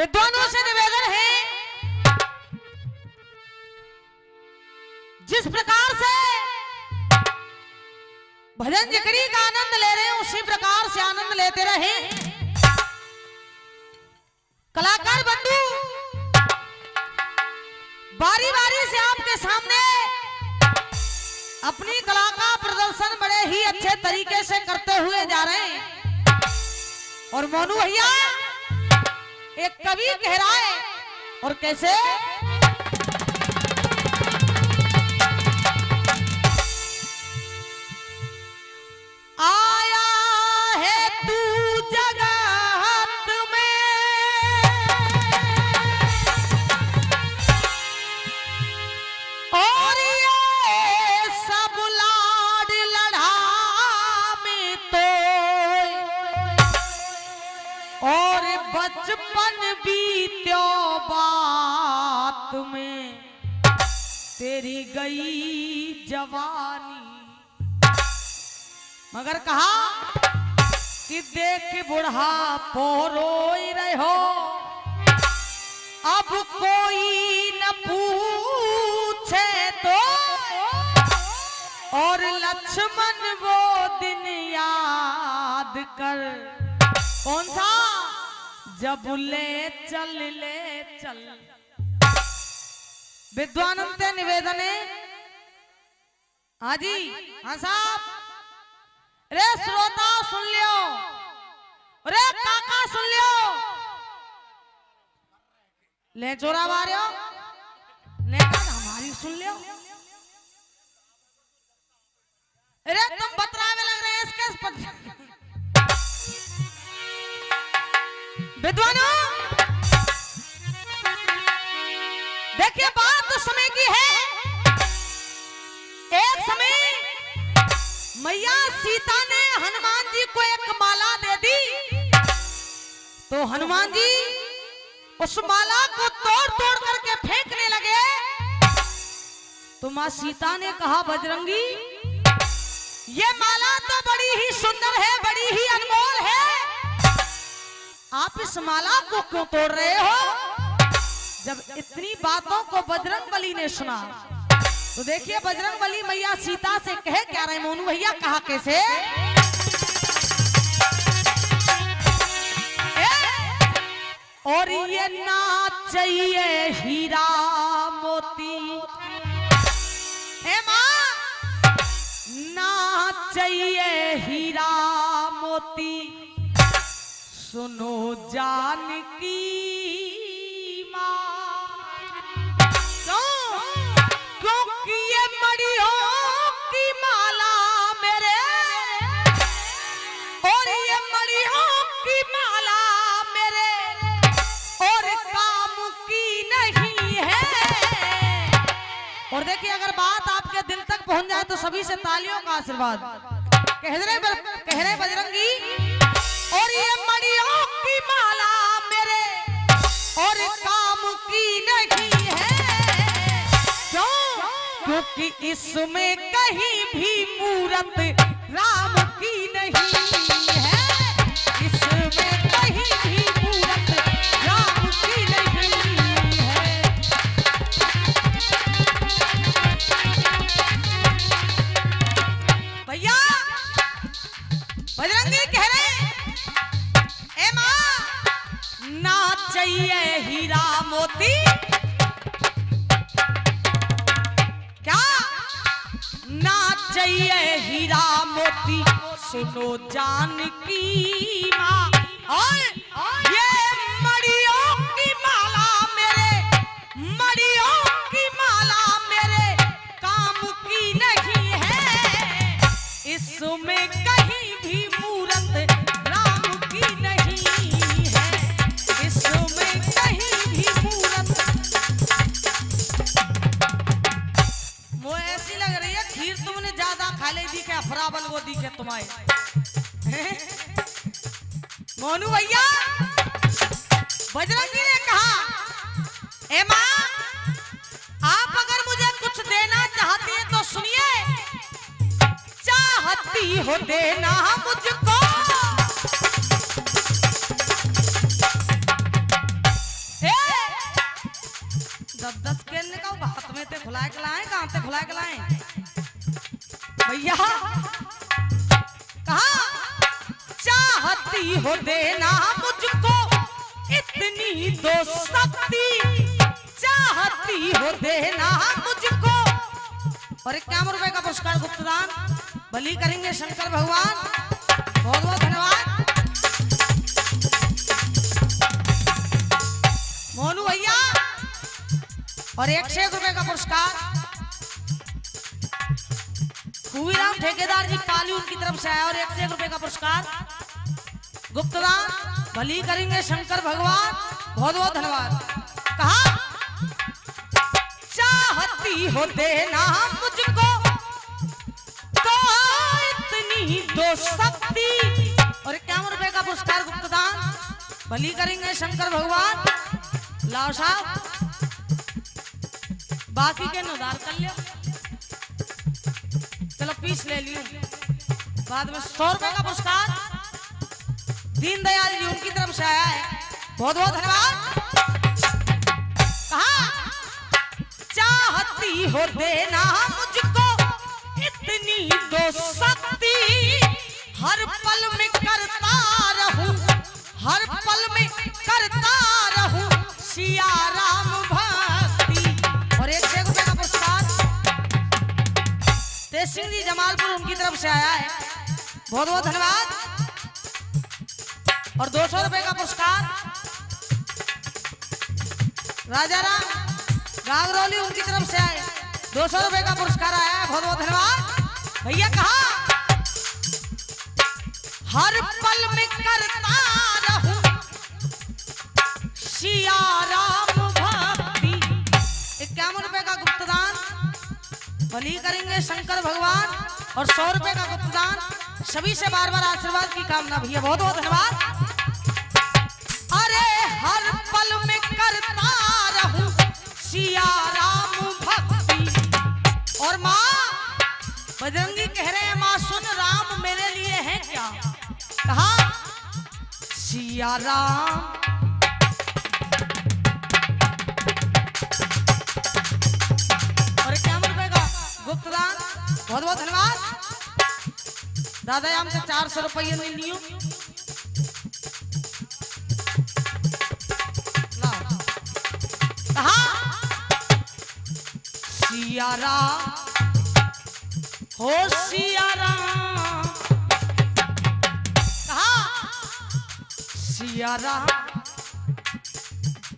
विद्वानों से निवेदन है, जिस प्रकार से भजन जिक्री का आनंद ले रहे हैं उसी प्रकार से आनंद लेते रहे। कलाकार बंधु बारी बारी से आपके सामने अपनी कला का प्रदर्शन बड़े ही अच्छे तरीके से करते हुए जा रहे हैं। और मोनू भैया एक कवि कह रहा है, और कैसे आया है तू जगत में, और ये सब लाड लड़ा में तो, और बचपन बीत्यो बात में, तेरी गई जवानी। मगर कहा कि देख बुढ़ापो रोई रहो, अब कोई न पूछे तो, और लक्ष्मण वो दिन याद कर। कौन सा? जब ले चल। विद्वानंद से निवेदन है, हाँ जी, हाँ साहब, रे श्रोता सुन लियो, रे काका सुन लियो, ले चोरा मारियो, ले हमारी सुन लियो। अरे तुम बतरावे लग रहे हैं इसके विद्वानों। देखिए बात उस समय की है, एक समय मैया सीता ने हनुमान जी को एक माला दे दी, तो हनुमान जी उस माला को तोड़ तोड़ करके फेंकने लगे। तो मां सीता ने कहा, बजरंगी ये माला तो बड़ी ही सुंदर है, बड़ी ही अनमोल है, आप इस माला को क्यों तोड़ रहे हो? जब इतनी बातों को बजरंगबली ने सुना, तो देखिए बजरंगबली मैया सीता से कहे क्या रहे मोनू भैया, कहा कैसे? और ये ना चाहिए हीरा मोती, हे मां ना चाहिए हीरा मोती, सुनो जानकी और देखिए अगर बात आपके दिल तक पहुंच जाए तो सभी से तालियों का आशीर्वाद। कह रहे बजरंगी, और ये मणियों की माला मेरे और काम की नहीं है, क्यों? क्योंकि इसमें कहीं भी मूरत राम की नहीं है, इसमें कहीं भी मूरत राम की नहीं है। भैया बजरंगी कह रहे, ए मां ना चाहिए हीरा मोती, क्या ना चाहिए हीरा मोती, सुनो जानकी मां, और ये मड़ियों की माला मेरे, मड़ियों की माला मेरे काम की नहीं है, इसमें कहीं भी मूरत राम की नहीं है, इसमें कहीं भी मूरत। वो ऐसी लग रही है खीर तुमने ज्यादा खा ली दी, क्या अफराबल वो दी क्या तुम्हारे? मोनू भैया बजरंगी ने कहा, ए मां आप अगर मुझे कुछ देना चाहती हैं तो सुनिए, चाहती हो देना मुझको, खुला के लाए, कहां से खुला के लाए भैया? कहा चाहती हो देना मुझको इतनी दोस्ती, चाहती हो देना मुझको। और 51 रुपए का पुरस्कार गुप्तदान भली करेंगे शंकर भगवान, बहुत बहुत धन्यवाद। मोनू भैया और 101 रुपए का पुरस्कार खूबीराम ठेकेदार जी पाली उनकी तरफ से आया और 101 रुपए का पुरस्कार गुप्तदान भली करेंगे शंकर भगवान, बहुत बहुत धन्यवाद। कहा चाहती हो देना मुझको तो इतनी दोस्ती। और 51 रुपए का पुरस्कार गुप्तदान भली करेंगे शंकर भगवान। लाओ साहब बाकी के उधार कर लियो, चलो पीस ले लियो। बाद में 100 रुपए का पुरस्कार दीनदयाल जी उनकी तरफ से आया है, बहुत बहुत धन्यवाद। कहा चाहती हो देना मुझको इतनी दोस्ती, हर पल में करता रहूं, हर पल में करता रहूं सिया राम भक्ति। और 101 रुपए का पुरस्कार तेज सिंह जी जमालपुर उनकी तरफ से आया है, बहुत बहुत धन्यवाद। और 200 रुपए का पुरस्कार राजाराम गागरौली उनकी तरफ से आए, 200 रुपए का पुरस्कार आया है, बहुत बहुत धन्यवाद भैया। कहा हर पल में करता रहूं सिया राम भक्ति। 51 रुपए का गुप्तदान भली करेंगे शंकर भगवान और 100 रुपए का गुप्तदान सभी से बार बार आशीर्वाद की कामना भैया, बहुत बहुत धन्यवाद। अरे हर पल में करता रहूं सिया राम भक्ति। और माँ बजरंगी कह रहे हैं माँ सुन राम मेरे लिए है क्या? कहा सिया राम। और 51 रुपए का गुप्तदान, बहुत बहुत धन्यवाद दादा। हमसे 400 रुपये ले लियो। सिया राम हो सिया राम, कहा सिया राम।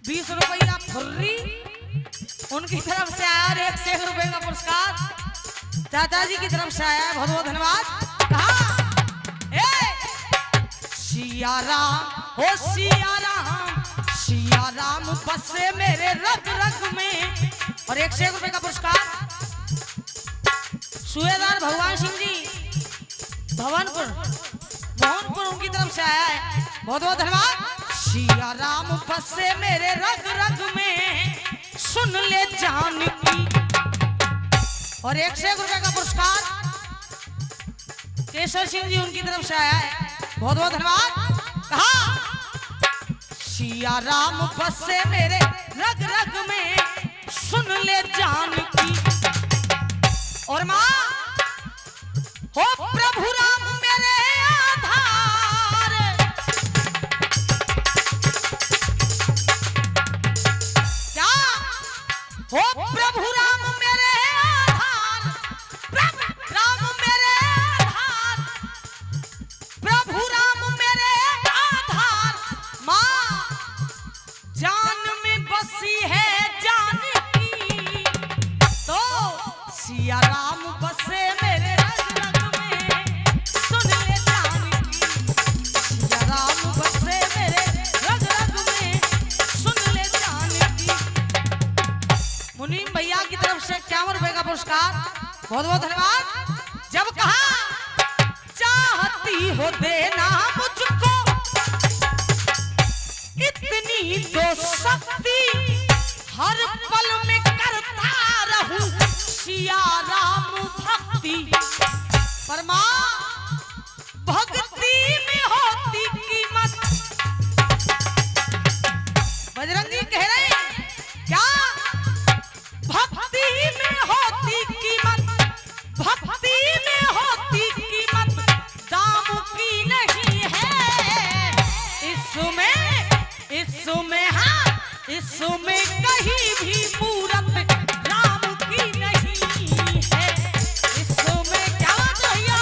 20 रुपया फुर्री उनकी तरफ से आया और 101 रुपए का पुरस्कार चाचा जी की तरफ से आया है, बहुत बहुत धन्यवाद। कहा सिया राम हो सिया राम, सिया राम बसे मेरे रग रग में। और 101 रुपए का पुरस्कार सूबेदार भगवान सिंह जी मोहनपुर उनकी तरफ से आया है, बहुत बहुत धन्यवाद। सिया राम बसे मेरे रग रग में सुन ले जान की। और 101 रुपए का पुरस्कार केशव सिंह जी उनकी तरफ से आया है, बहुत बहुत धन्यवाद। कहा सिया राम बसे मेरे रग रग में सुन ले जान की। और माँ हो प्रभु राम मेरे आधार, क्या हो प्रभु राम मेरे आधार, प्रभु राम मेरे आधार, प्रभु राम मेरे आधार। माँ जान में बसी है जान की, तो सिया राम बसे मेरे रग रग में सुन ले जान की। सिया राम बसे मेरे रग रग में सुन ले जान की। मुनीम भैया की तरफ से 51 रुपए का पुरस्कार, बहुत बहुत धन्यवाद। जब कहा चाहती हो देना मुझको इतनी दोस्ती, हर पल में करता रहूं सिया राम भक्ति। परमा भक्ति में होती कीमत। बजरंगी कह रहे हैं क्या भक्ति में इसमें कहीं भी मूरत राम की नहीं है। इसमें क्या भैया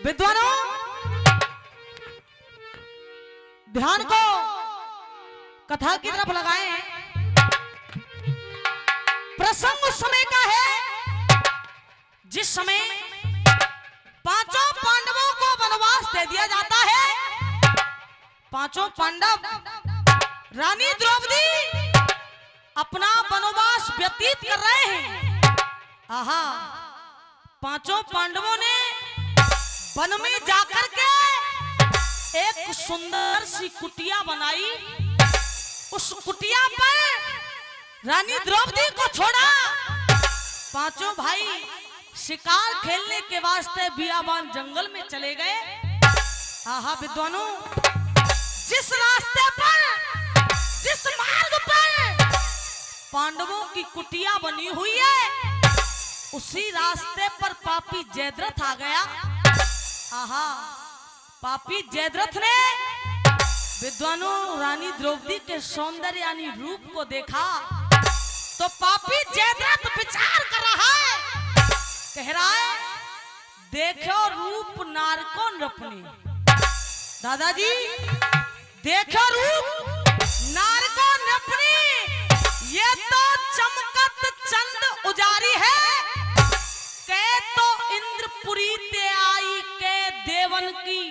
विद्वानों ध्यान को कथा की तरफ लगाएं। प्रसंग उस समय का है जिस समय पांचों पांडवों को वनवास दे दिया जाता है। पांचों पांडव रानी द्रौपदी अपना वनवास व्यतीत कर रहे हैं। आहा, पांचों पांडवों ने वन में जाकर के एक सुंदर सी कुटिया बनाई। उस कुटिया पर रानी द्रौपदी को छोड़ा। पांचों भाई शिकार खेलने के वास्ते बियाबान जंगल में चले गए। आहा विद्वानों, जिस रास्ते पर, जिस मार्ग पर पांडवों की कुटिया बनी हुई है, उसी रास्ते पर पापी जयद्रथ आ गया। आहा, पापी जयद्रथ ने विद्वानों रानी द्रौपदी के सौंदर्य यानी रूप को देखा तो पापी जयद्रथ विचार कर रहा है, कह रहा है देखो रूप नारको नृपने। दादाजी देखो रूप नारको नृपने, ये तो चमकत चंद उजारी है। के तो इंद्रपुरी ते आई के देवन की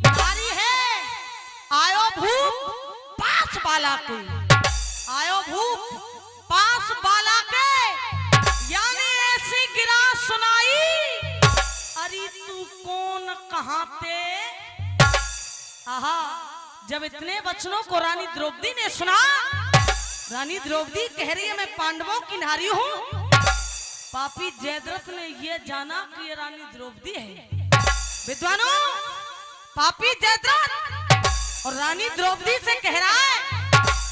नारी है। आयो भूप पास बाला के, आयो भूप पास बाला के, यानी ऐसी गिरा सुनाई। अरे तू कौन कहां ते। आहा, जब इतने वचनों को रानी द्रौपदी ने सुना, रानी द्रौपदी कह रही है मैं पांडवों की नारी हूं। पापी जयद्रथ ने यह जाना कि ये रानी द्रौपदी है। विद्वानों, पापी जयद्रथ और रानी द्रौपदी से कह रहा है,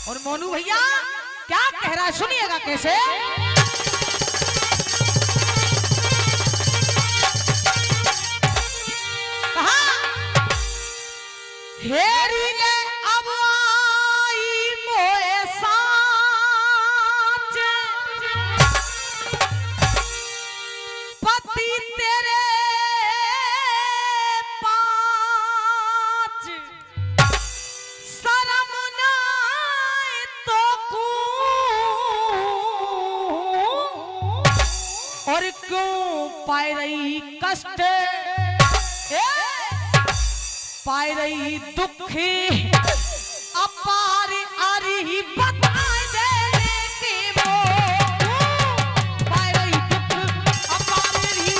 और मोनू भैया क्या कह रहा है सुनिएगा कैसे। कहा हेरी ने अब आई मोए साच, पति तेरे पांच, शरम नाय तो कू, और क्यों पाए रही कष्ट, पाए रही दुखी अपार आरी बताए देने की वो, पाए रही दुख अपार आरी।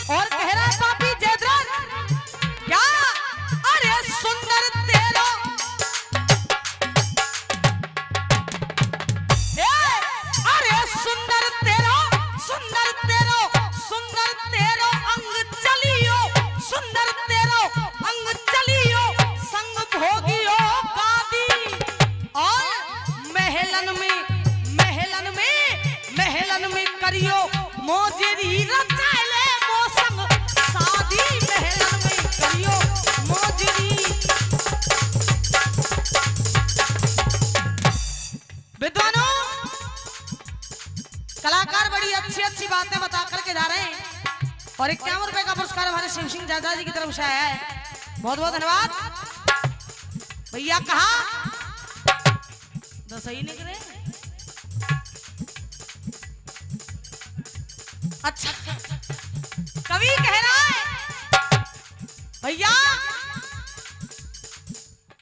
और कह रहा पापी जयद्रथ क्या, अरे सुंदर तेरा, सुंदर तेरो, सुंदर तेरो, सुंदर तेरो अंग चलियो, सुंदर तेरो अंग चलियो, संग भोगियो गादी, और महलन में करियो मोजरी रचाले मोसंग शादी, महलन में करियो मोजरी। विद्वानों, कलाकार बड़ी अच्छी अच्छी बातें बता करके जा रहे हैं, और 51 रुपए का पुरस्कार हमारे शिव सिंह जायदा जी की तरफ से आया है। बहुत बहुत धन्यवाद भैया। कहा तो सही निकले। अच्छा, कवि कह रहा है भैया,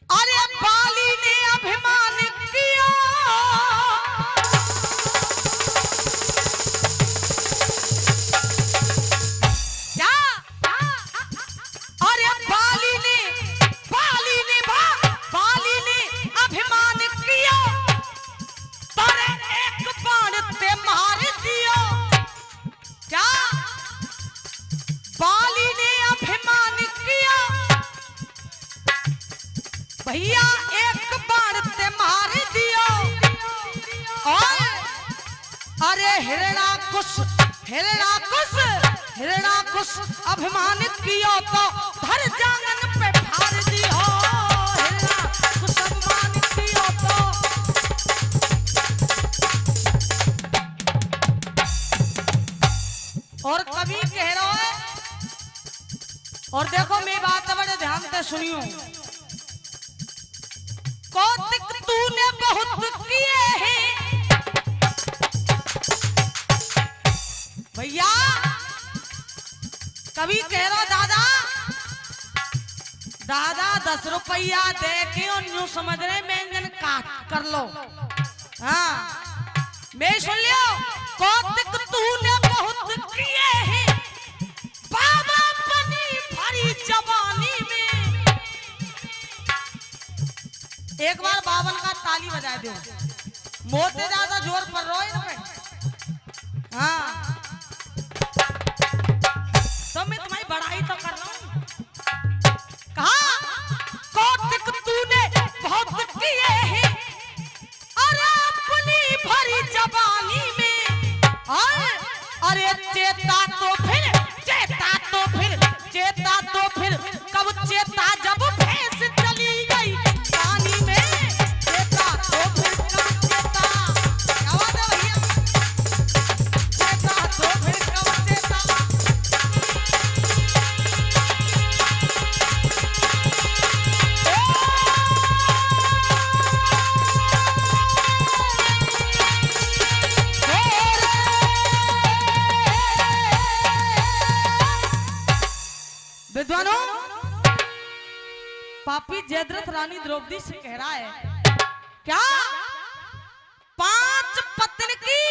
अरे बाली ने अभिमान किया, बाली ने अभिमान किया, अरे हिरणाकुश अभिमानित कियो तो धर जांगन पे फाड़ दियो। हिरणाकुश अभिमानित कियो तो। और कवि कह रहा है, और देखो मेरी बात बड़े ध्यान से सुनियो। कौतिक तूने बहुत किए हैं भैया। कभी कह रहा दादा 10 रुपया दे के और न्यू समझ रहे व्यंजन काट कर लो। हाँ मैं सुन लियो। कौतिक तूने बहुत किए हैं बाबा बनी भरी जवानी में। एक बार 52 का ताली बजा दो। मोते ज्यादा जोर पड़ रहा है ना। हाँ तो मैं तुम्हारी बड़ाई तो कर रहा हूँ। कहा कौतिक तूने बहुत किए हैं अरे अपनी भरी जवानी में। अरे चेता तो फिर कब चेता जब भैंस चली गई पानी में। चेता तो फिर कब चेता। आवाज है भैया। चेता तो फिर कब चेता। विद्वानों पापी जयद्रथ रानी द्रौपदी से कह रहा है क्या 5 पत्नी की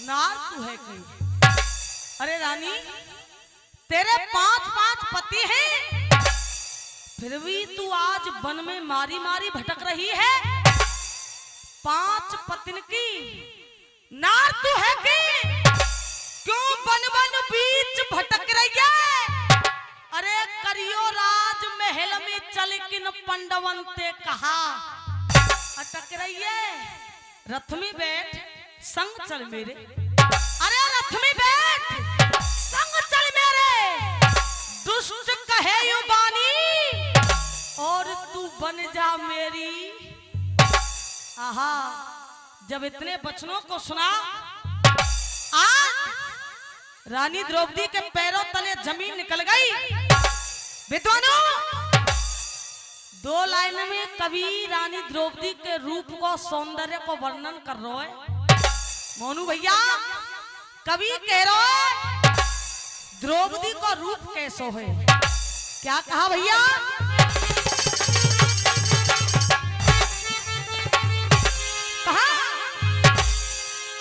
नार तू है कोई। अरे रानी तेरे 5 पति हैं फिर भी तू आज वन में मारी मारी भटक रही है। 5 पत्नी की नार तू है कि क्यों वन बीच भटक रही है। अरे करियो राज महल में चल किन पंडवन ते कहा अटक रही है। रथ में बैठ संग चल मेरे। अरे रथ में बैठ संग चल मेरे। दुष्ट कहे यू बानी और तू बन जा मेरी। आहा जब इतने वचनों को सुना आज रानी द्रौपदी के पैरों तले जमीन निकल गई। विद्वानों 2 लाइन में कवि रानी द्रौपदी के रूप को सौंदर्य को वर्णन कर रहा है। मोनू भैया कवि कह रहा है द्रौपदी का रूप कैसो है। क्या कहा भैया। कहा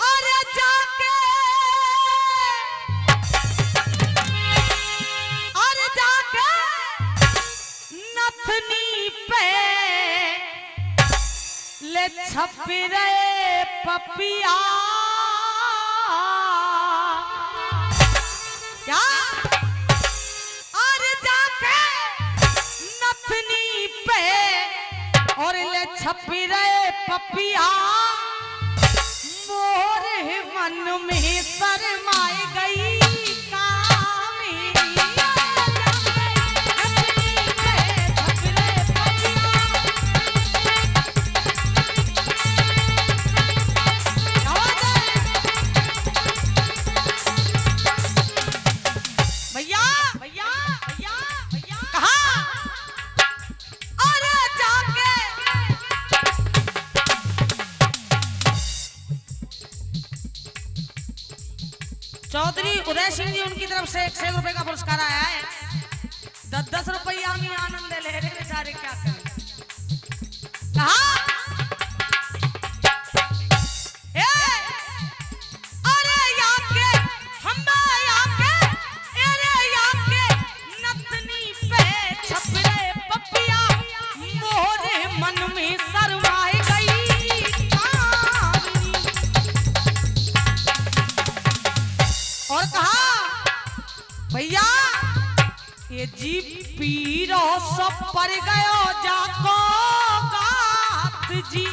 अरे जाके नथनी पे ले छप रहे पपिया। क्या अरे जाके नथनी पे और ले छप रहे पपिया। मोर मन में शर्माई गई चौधरी उदय सिंह जी उनकी तरफ से 100 रुपए का पुरस्कार आया है। 10 रुपया में आनंद ले रहे बेचारे क्या करें। कहा अरे याके हम याके अरे याके नथनी पे छपरे पपिया। मोरे मन में शर्माई गई। और कहा भैया ये जी पीरो सब पर गयो जाको गात जी।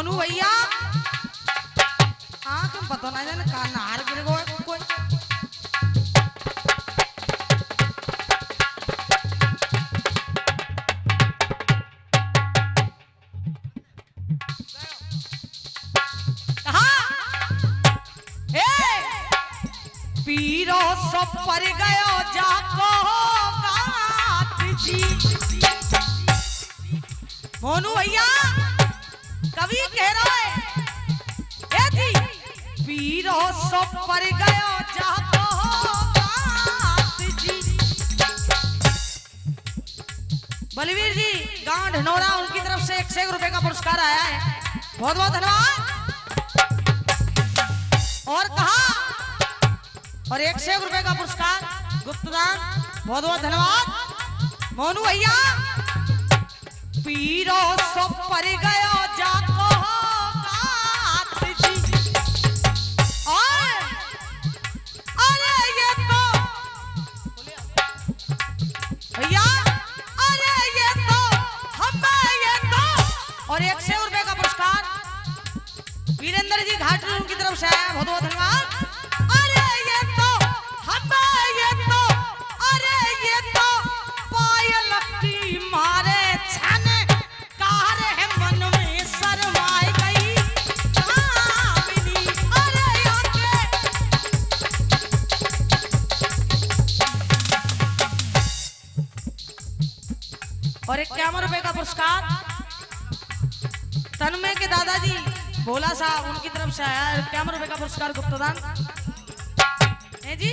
मोनू भैया आंख में पता ना जाने कहाँ नहार गिर गो कोई। पीरो सब पर गयो जाको गात जी। मोनू भैया कवि कह रहा है ए जी पीरो सब पर गयो जाको गात जी। बलवीर जी गांव ढनौरा उनकी तरफ से 101 रुपए का पुरस्कार आया है, बहुत बहुत धन्यवाद। और कहा और 101 रुपए का पुरस्कार गुप्तदान, बहुत बहुत धन्यवाद। मोनू भैया पीरो सब पर गयो जाको गात जी। और अरे ये तो भैया अरे ये तो हमें ये तो और 101 रुपए का पुरस्कार वीरेंद्र जी घाटी उनकी तरफ से आया, बहुत बहुत धन्यवाद। और 51 रुपए का पुरस्कार तन्मय के दादाजी भोला साहब उनकी तरफ से आया है, 51 रुपए का पुरस्कार गुप्तदान है जी।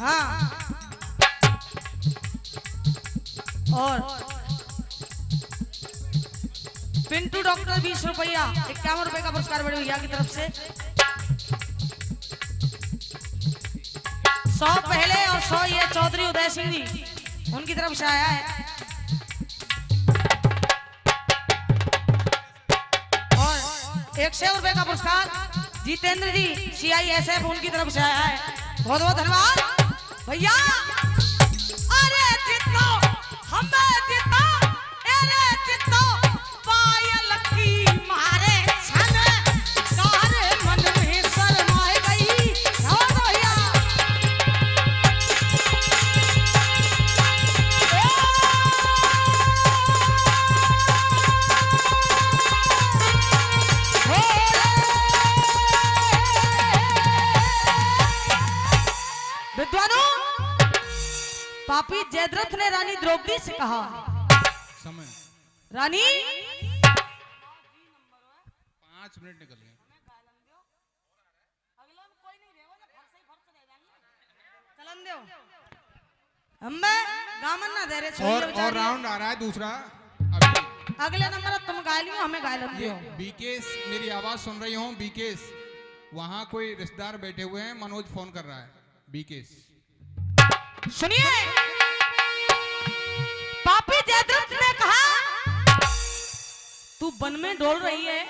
हाँ और पिंटू डॉक्टर 20 रुपया, 51 रुपए का पुरस्कार बड़े भैया की तरफ से। 100 पहले और 100 ये चौधरी उदय सिंह जी उनकी तरफ से आया है। और 100 रुपए का पुरस्कार जितेंद्र जी CISF उनकी तरफ से आया है, बहुत बहुत धन्यवाद भैया। अरे जितो हमें जितो अरे जितो पायल की मारे छन सारे मन में शर्माए गई। भैया विद्वानों पापी जयद्रथ ने रानी द्रौपदी से कहा समय रानी 5 मिनट निकल गए। गामन ना दे रहे और राउंड आ रहा है दूसरा अभी। अगले नंबर तुम गा लियो हमें गायलन दियो। बीकेस मेरी आवाज सुन रही हो बीकेस, वहाँ कोई रिश्तेदार बैठे हुए हैं, मनोज फोन कर रहा है। बीकेस सुनिए पापी जयद्रथ ने कहा तू वन में डोल रही है,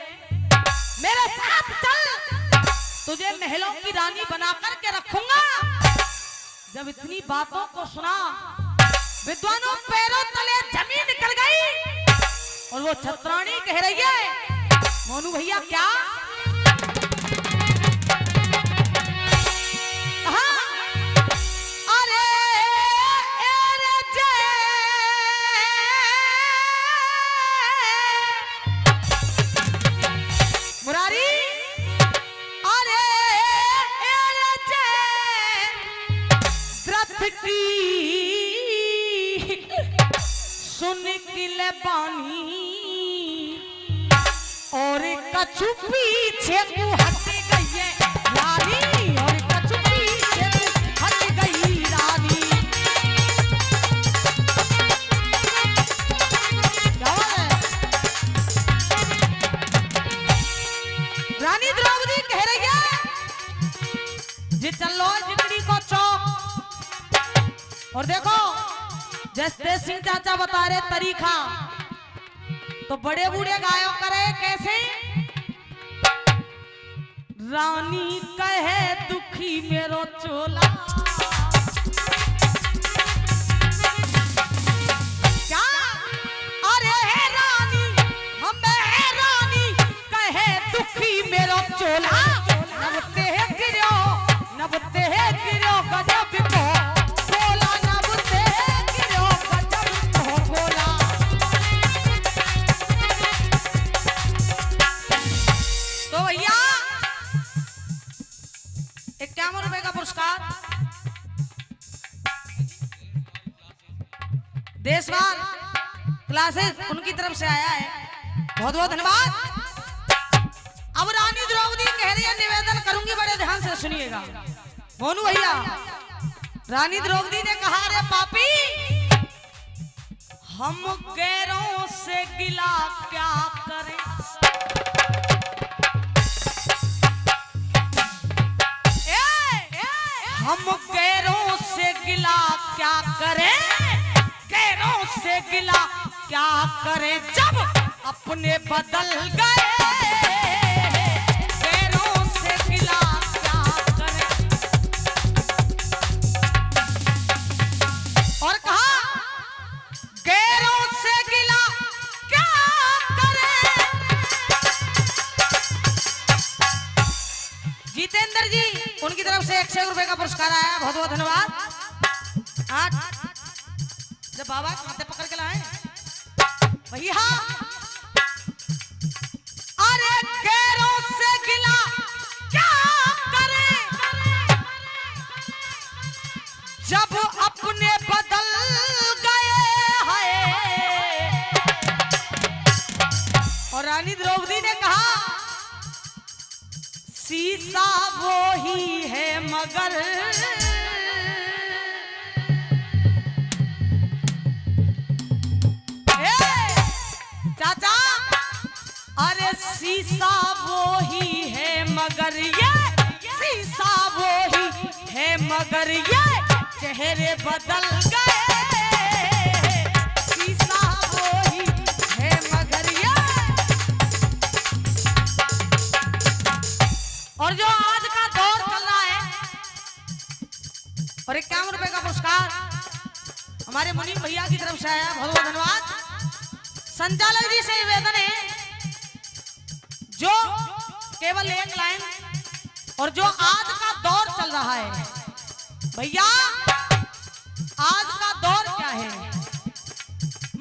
मेरे साथ चल, तुझे महलों की रानी बना करके रखूंगा। जब इतनी बातों को सुना विद्वानों पैरों तले जमीन निकल गई और वो छत्राणी कह रही है मोनू भैया क्या पानी और कछु पीछे को हट गई है रानी, और कछु पीछे हट गई रानी। रानी द्रौपदी कह रही है जी चलो जिंदगी को चौक। और देखो जैसे सिंह चाचा बता रहे तरीका तो बड़े बूढ़े गायों करे कैसे। रानी कहे दुखी मेरो चोला, क्या अरे है रानी ₹51 का पुरस्कार देशवाल क्लासेस उनकी तरफ से आया है, बहुत बहुत धन्यवाद। अब रानी द्रौपदी कह रही है, निवेदन करूंगी, बड़े ध्यान से सुनिएगा मोनू भैया। रानी द्रौपदी ने कहा, अरे पापी हम गैरों से गिला क्या करें, हम गैरों से गिला क्या करें, गैरों से गिला क्या करें, जब अपने बदल गए, गैरों से गिला क्या करें। और कहा, गैरों से गिला क्या करें। जितेंद्र जी उनकी तरफ से ₹100 का पुरस्कार आया, बहुत बहुत धन्यवाद। जब बाबा हाथे पकड़ के लाए भैया, अरे गैरों से गिला क्या करें, जब अपने बदल गए हैं। और रानी द्रौपदी ने कहा, शीशा वो ही है मगर चाचा, अरे शीशा वो ही है मगर ये, शीशा वो ही है मगर ये चेहरे बदल गए, शीशा वो ही है मगर ये। और जो आज का दौर चल रहा है, और ₹51 का पुरस्कार हमारे मुनीम भैया की तरफ से आया, बहुत बहुत धन्यवाद। संचालक जी से निवेदन है, जो केवल एक लाइन, और जो आज का दौर चल रहा है भैया, आज का दौर क्या है,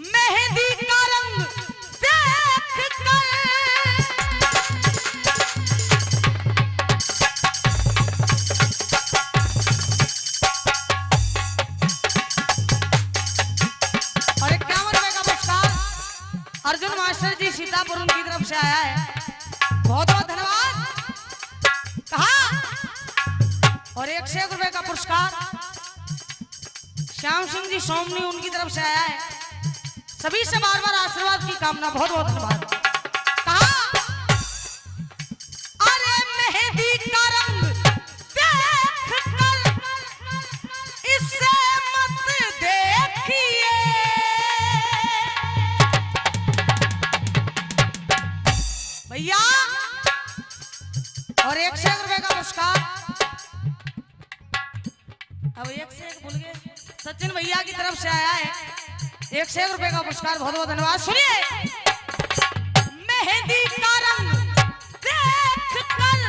मेहंदी का रंग देख कर, और ₹51 का पुरस्कार अर्जुन मास्टर जी सीतापुर उनकी तरफ से आया है, बहुत बहुत धन्यवाद। कहा, और ₹100 का पुरस्कार श्याम सिंह जी सोमनी उनकी तरफ से आया है, सभी से बार बार आशीर्वाद की कामना, बहुत बहुत धन्यवाद। कहा, अरे मेहंदी का रंग देख कर इससे मत देखिए, भैया। और ₹100 का पुरस्कार, अब एक से एक भूल गए, सचिन भैया की तरफ से आया है, ₹100 का पुरस्कार, बहुत बहुत धन्यवाद। सुनिए, मेहंदी का रंग देख कर,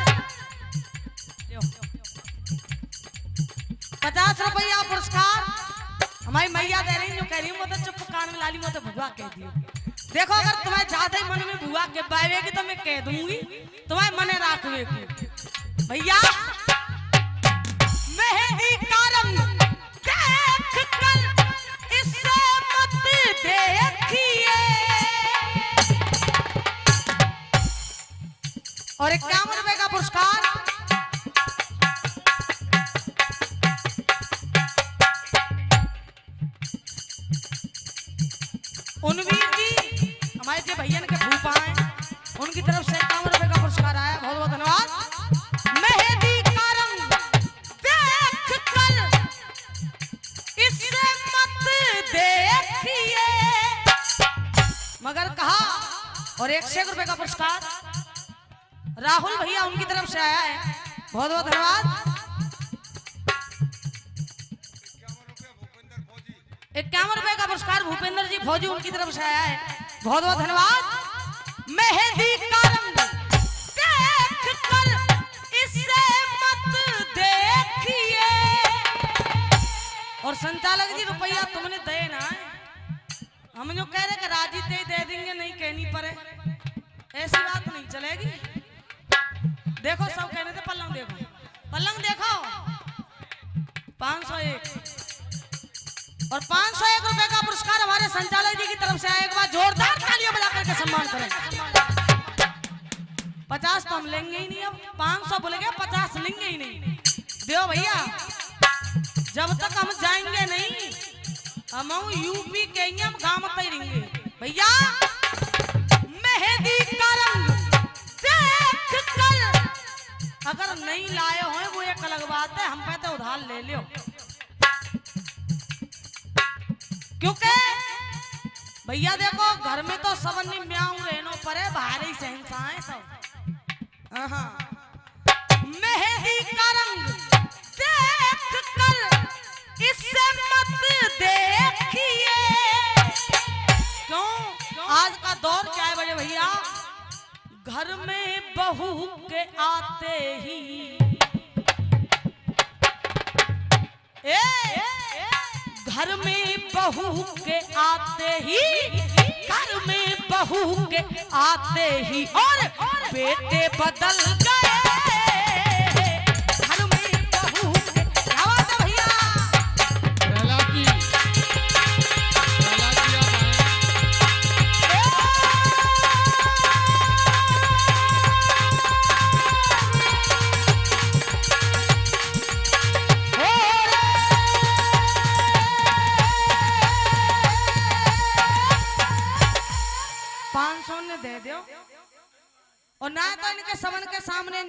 ₹50 पुरस्कार हमारी मैया दे रही, जो कह रही हूँ मतलब चुप कान में लाली मत भुआ कह दियो। देखो अगर तुम्हें ज्यादा ही मन में भुआ के बावेगी तो मैं कह दूंगी, तुम्हें मने राखवे को भैया। मेहंदी का रंग देख कर इससे मत देखिए, और ₹51 का पुरस्कार उनवीर जी, हमारे जो भैया के भूपा हैं, उनकी तरफ से ₹51 का पुरस्कार आया, बहुत बहुत धन्यवाद। मेहंदी का रंग देख कर इससे मत देखिए, मगर कहा। और ₹100 का पुरस्कार राहुल भैया उनकी तरफ से आया है, बहुत बहुत धन्यवाद। ₹51 का पुरस्कार भूपेंद्र जी फौजी उनकी तरफ से आया है, बहुत बहुत धन्यवाद। मेहंदी का रंग देख कर इससे मत देखिए, और संचालक जी रुपया तुमने दे ना, हम जो कह रहे कि राजी दे देंगे, नहीं कहनी पड़े, ऐसी बात नहीं चलेगी। देखो सब कहने थे पलंग देखो, पलंग देखो। 501 और 501 रुपए का पुरस्कार हमारे संचालक जी की तरफ से आया। एक बार जोरदार तालियां बजा करके सम्मान करें। 50 तो हम लेंगे ही नहीं, अब 500 बोले गए, 50 लेंगे ही नहीं। देव भैया, जब तक हम जाएंगे नहीं, हम यूपी के हम गांव में ही रहेंगे भैया। मेहंदी का रंग देख कर अगर नहीं लाए हो वो एक अलग बात है, हम पे तो उधार ले लियो, क्योंकि भैया देखो घर में तो सब म्याऊं रहनो परे, बाहर ही सहनसा है सब। मेहंदी का रंग देख कर इससे मत देखिए, क्यों आज का दौर क्या है बड़े भैया, घर में बहू के आते ही घर में बहू के आते ही, घर में बहू के आते ही और बेटे बदल गए। घर में बहू के, क्या बात है भैया। दे दो और ना तो इनके समन के सामने